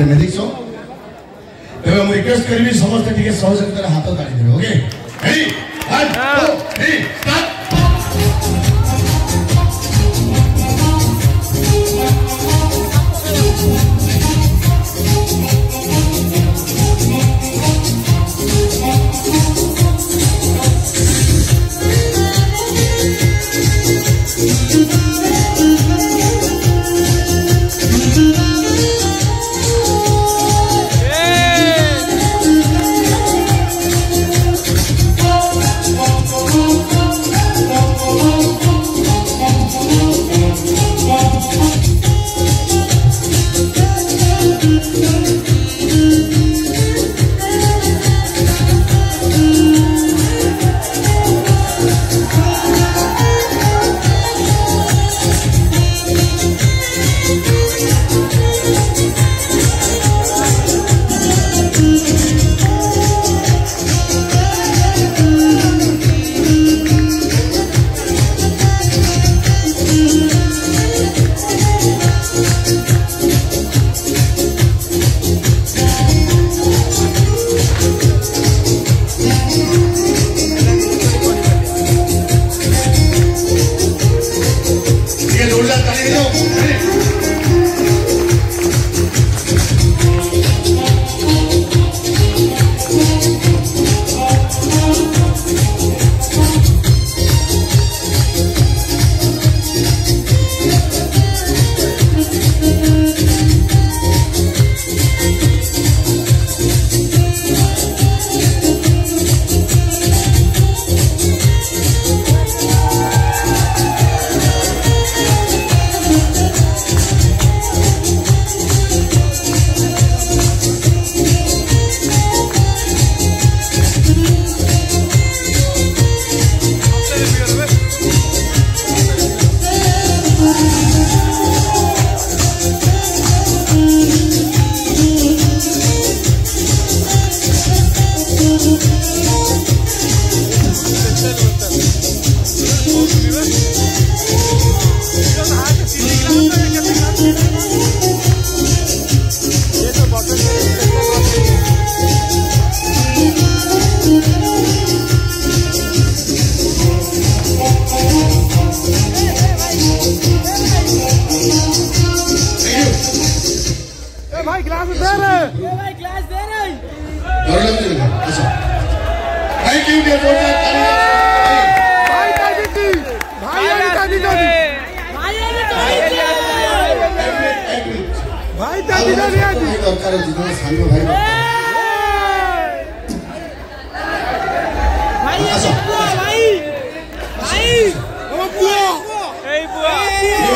Magic show तेरे मैं request करी समस्त टिके सहयोगिता हाथ ताली देबे okay ready 1 2 3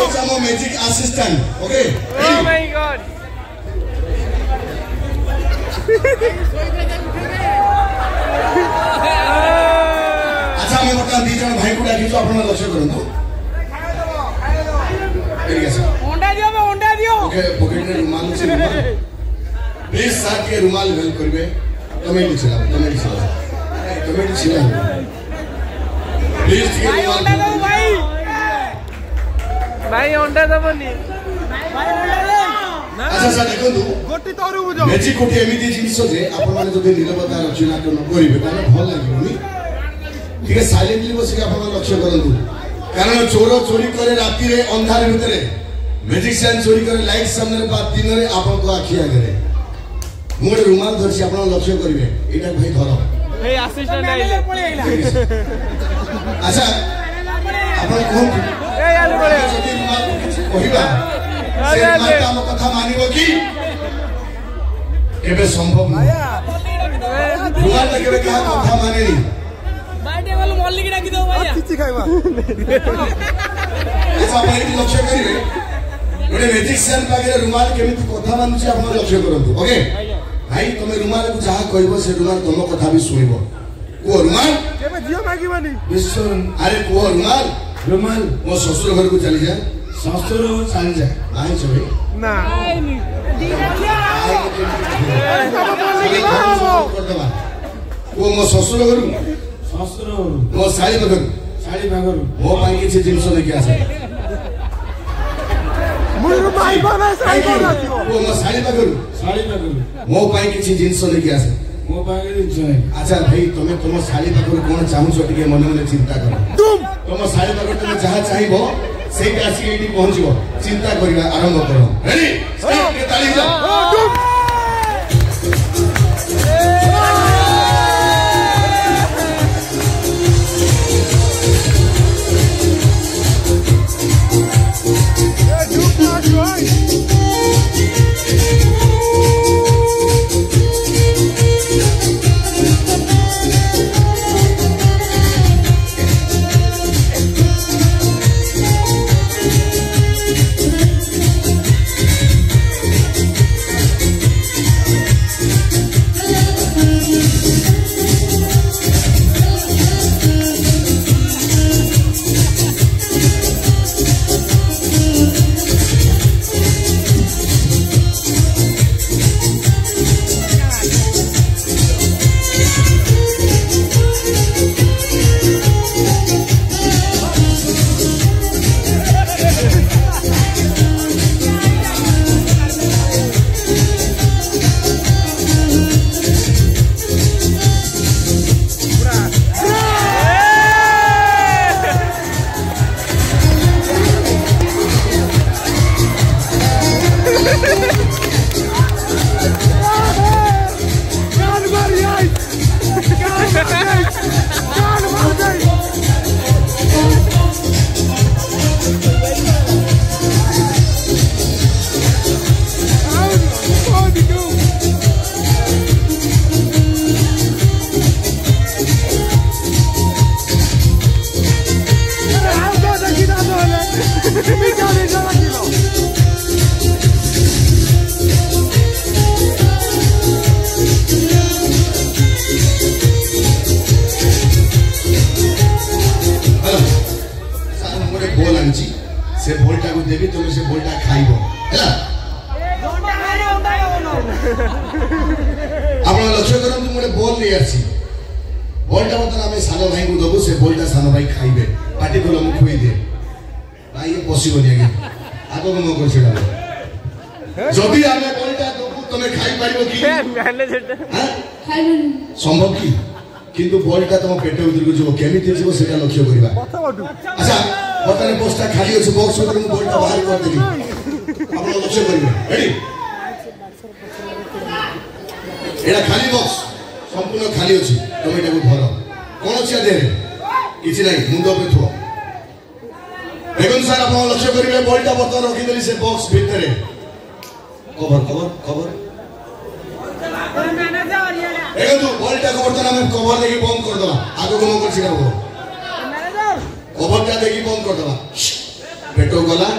start magic assistant okay oh my God अच्छा मैं बता दी जन भाई को डाकी तो आपण लक्ष्य करंतु अंडा दियो ओके पॉकेट में रुमाल से प्लीज साथ के रुमाल हेल्प करबे टमेटो छिला प्लीज भाई अंडा दो भाई अंडा दबनी भाई अंडा दे अच्छा सर देखंतु गोटी तोरु बुझो मैजिक कोठी एमिति जिनिस जे आपण माने जदि निरवता रचना करिबे ताले भल लागिबनी ठीक है साइलेंटली बस के आपण लक्ष्य करंतु कारण चोर चोरी करे राती रे अंधार भितरे मैजिशियन चोरी करे लाइट सामने बा दिन रे आपण को आखि आगे मोर रुमाल धरसी आपण लक्ष्य करिवे एटा भाई धर ए असिस्टेंट आइले अच्छा आपण कोन ए यार बड़े कहिबा से माता हम कथा मानिबो की केबे संभव न रुमाल केबे का कथा मानेनी बाटे वाला मल्ली की डाकी दो भैया किछि खाइबा ऐसा भाई लक्ष्य करिवे गोटे मैजिशियन पागे रुमाल केमिति कथा मानुछि आपण लक्ष्य करंतु ओके भाई तुम रुमाल को जहा कहबो से रुमाल तुम कथा भी सुनिबो को रुमाल केबे जियो मागिबानी विश्व अरे को रुमाल मो ससुर घर को चली जा ससुर चली जा आई छबे ना आई नी वो मो ससुर घर मो साड़ी बगन मो पाई के जिंस लेके आसे मु मो पाई किछि जिंस लेके आसे मो पाई जिंस नै अच्छा भाई तुम तुम साली पाखर कोन चाहू टिके मन मन चिंता कर तुम साली पाखर तुम जहा चाहिबो सेटा आसी एठी पहुंचबो चिंता करबा आरंभ करो रेडी स्टार्ट के ताली जाओ से बोलटा को देबी तुम से बोलटा खाइबो हैला आपण लक्ष्य करन तुम मोरे बोल नहीं आसी बोलटा मतलब हमें सानो भाई को दबो से बोलटा सानो भाई खाइबे पार्टी को हम खुई दे भाई ये पॉसिबल नहीं आगो को कर छडा जदी हमें बोलटा दबो तुम खाइ पारिबो की हां खाइबो संभव की किंतु बोलटा तुम पेट उधर को जो केमिति जीवो सेटा लक्ष्य करबा अच्छा बर्तमान बक्सटा खाली अछि बक्स उधर मु बोलटा बाहर कर देली आपण लक्ष्य करिवे रेडी एडा खाली बक्स संपूर्ण खाली अछि तुम एटा को धरो कोन अछि देरे किछि नै मुंड पे थो देखन सर आपण लक्ष्य करिवे बोलटा बर्तमान रखि देली से बक्स भीतर कवर कवर कवर देखो तू बोलटा को बर्तमान हम कवर देखि बंद कर दला आगो को कर छिड़ा हो कवरटा देखि बंद कर दला पेटो गला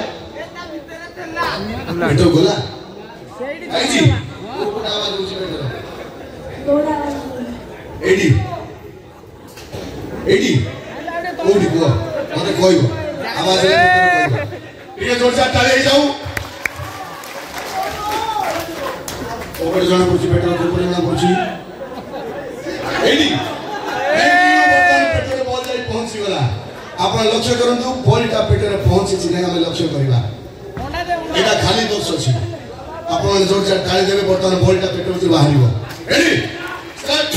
पेटो गला आई जी आवाज उची पेटो एडी एडी ओडी को मते कहइबो आवाज कहइबो ଟିକେ जोरदार ताली ହେଇ जाऊ ओपर जणा पुछि पेटो ऊपर जणा पुछि एडी बर्तमान पेटरे बॉल जाई पहुंची गला आपण लक्ष्य करंतु बॉलटा पेटरे पहुंची छि नै हम लक्ष्य करबा एटा खाली दोष अछि आपण जोरदार ताली देबे बर्तमान बॉलटा पेटरे बाहरिबो रेडी स्टार्ट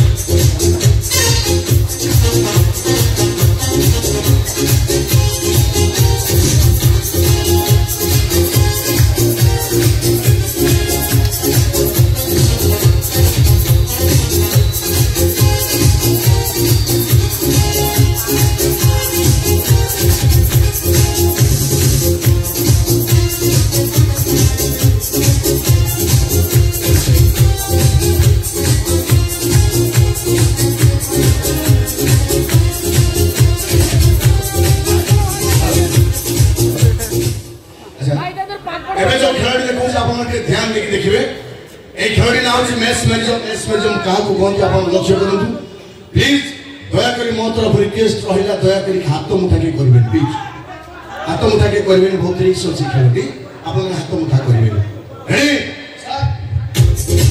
ध्यान देके देखिबे ए खेलडी ना होची मैच मैच का को कोन आपण लक्ष्य करंतु प्लीज दया करी मो तरफ रिक्वेस्ट रहिला दया करी हाथ मुठा के करबे प्लीज हाथ मुठा के करबे बहुत रिक्स अछि खेलडी आपण हाथ मुठा करबे रेडी स्टार्ट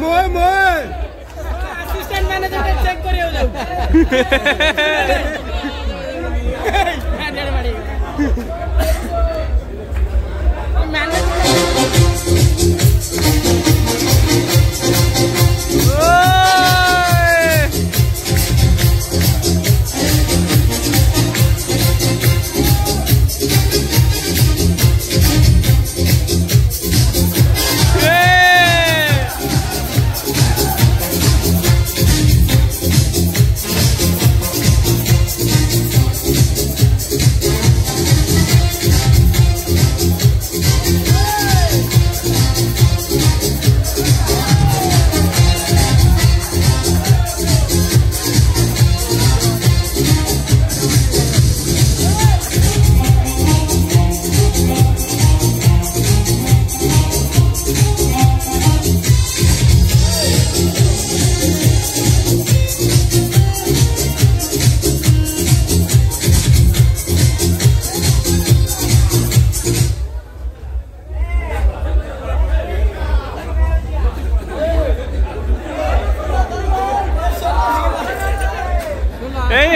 मोए मोए असिस्टेंट मैनेजर चेक करियो जाओ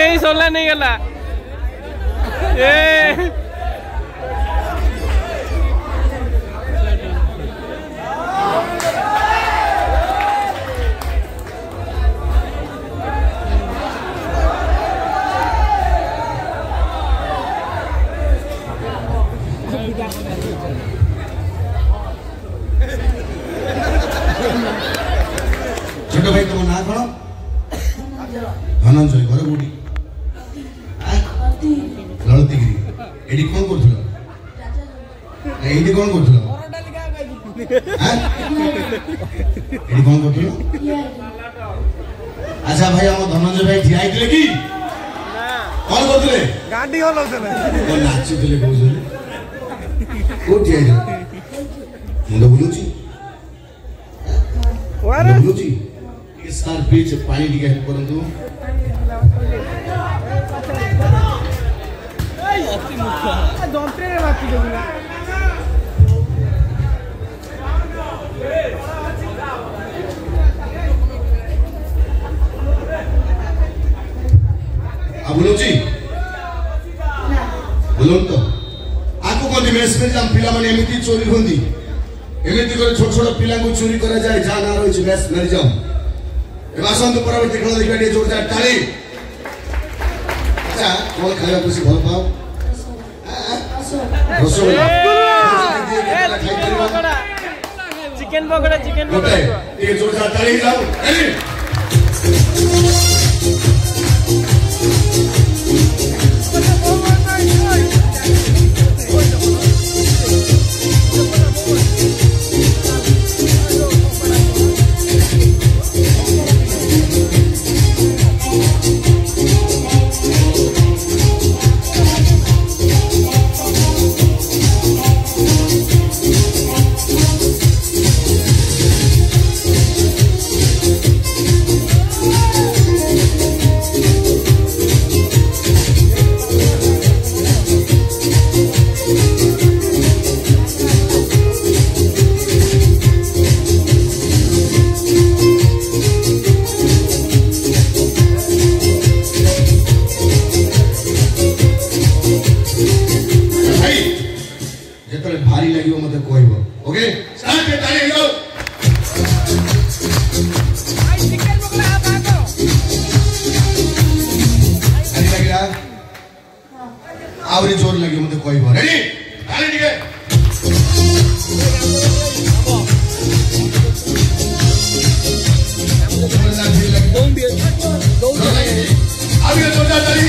यही सोलह नहीं गला छोट भाई तुम ना कौन धनंजय घर कोटी ललितगिरी एडी कौन करथुलो एडी कौन करथुलो एडी कौन करथुलो अच्छा भाई हम धनंजय भाई ठिया आइतले की ना कौन करथुले गाडी हलौथले को नाचुतले कोजले कोठी आइले मुंड बुलुची वारे बुलुची ये सार बीच पानी दिखे परंतु जंत्रे रे बाकी देबुना बुलुची बुलुन तो आको कोन मेस में हम पिला माने एमिति चोरी होंदी एमिति करे छोट छोट पिला को चोरी करा जाए जा ना रही मेस मर जाओ एवासन तो परवर्ती खेल देखा दिए जोरदार ताली अच्छा कौन खाया खुशी भल पाओ चिकन पकोड़ा ये जोरदार ताली जाओ भारी लगी मत कहब ओके स्टार्ट पे ताली जाओ भाई चिकन पकोड़ा आप आको अरे लगिला हां आवरी जोर लगी मत कहब रेडी ताली ठीक है आगे जोरदार ताली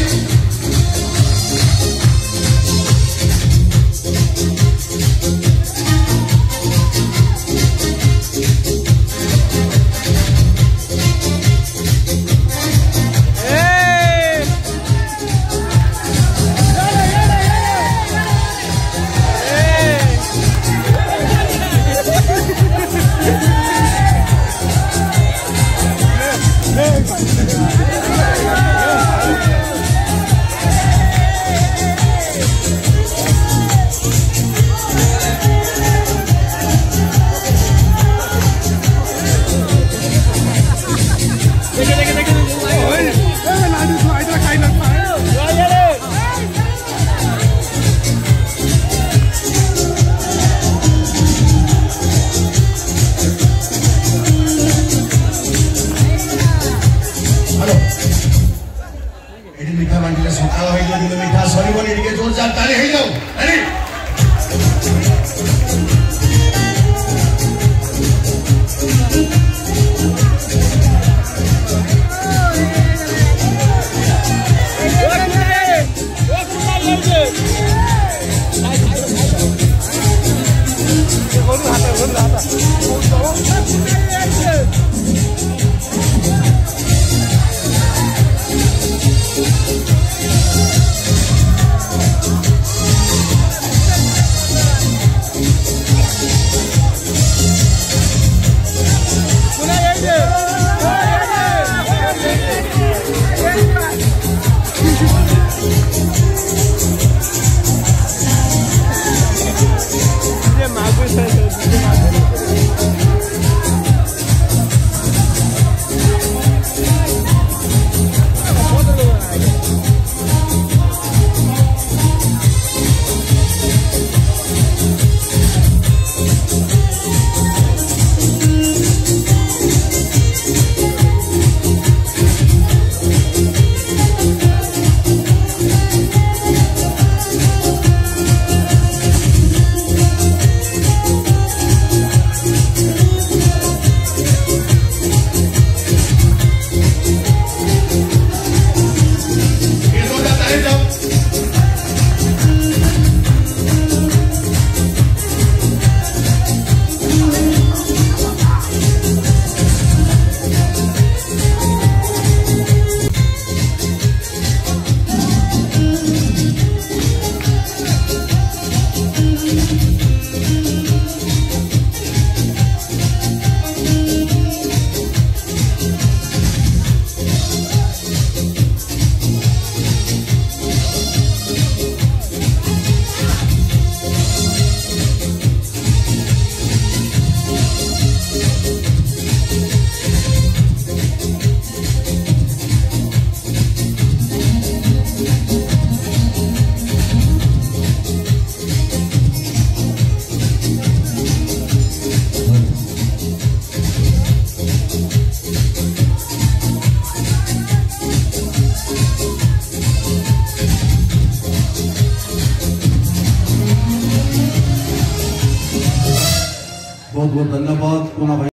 बहुत बहुत धन्यवाद।